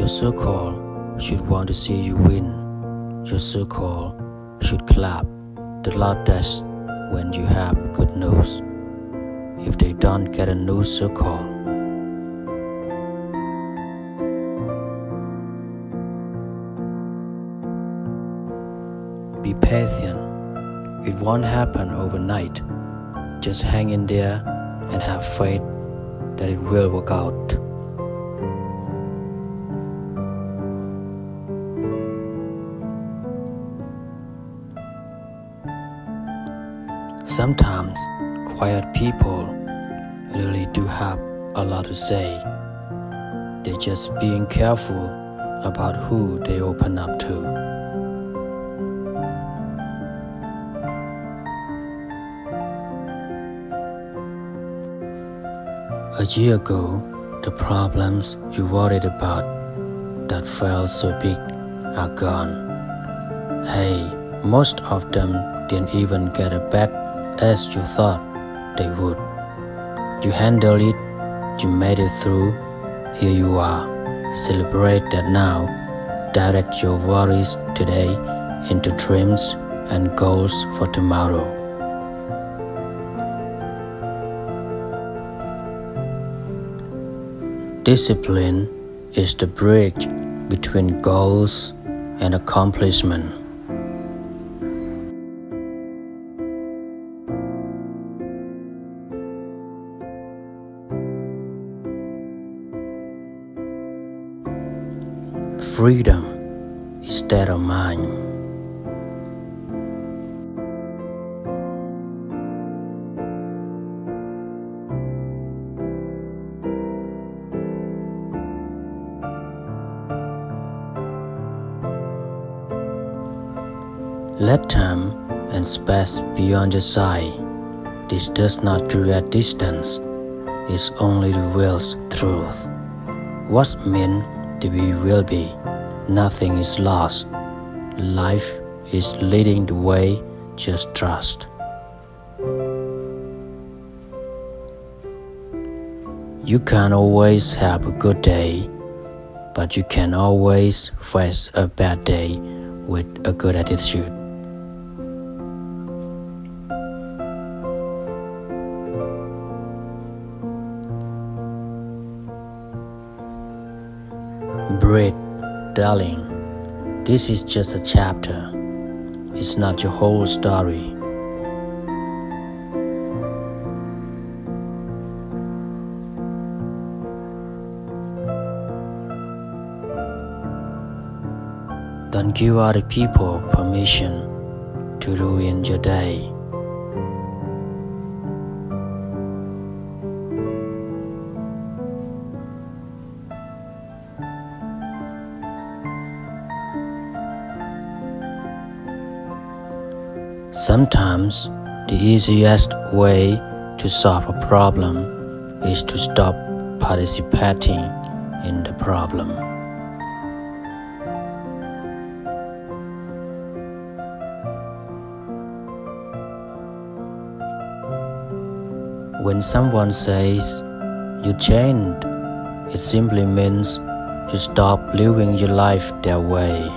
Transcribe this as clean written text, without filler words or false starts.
Your circle should want to see you win. Your circle should clap the loudest when you have good news. If they don't get a new circle, be patient. It won't happen overnight. Just hang in there and have faith that it will work out. Sometimes quiet people really do have a lot to say. They're just being careful about who they open up to. A year ago, the problems you worried about that felt so big are gone. Hey, most of them didn't even get as bad as you thought they would. You handled it, you made it through, here you are. Celebrate that now. Direct your worries today into dreams and goals for tomorrow. Discipline is the bridge between goals and accomplishment. Freedom is state of mind. Let time and space be on your side. This does not create distance, it only reveals truth. What's meant to be will be. Nothing is lost. Life is leading the way, just trust. You can't always have a good day, but you can always face a bad day with a good attitude. Breathe, darling. This is just a chapter. It's not your whole story. Don't give other people permission to ruin your day. Sometimes the easiest way to solve a problem is to stop participating in the problem. When someone says you changed, it simply means you stop living your life their way.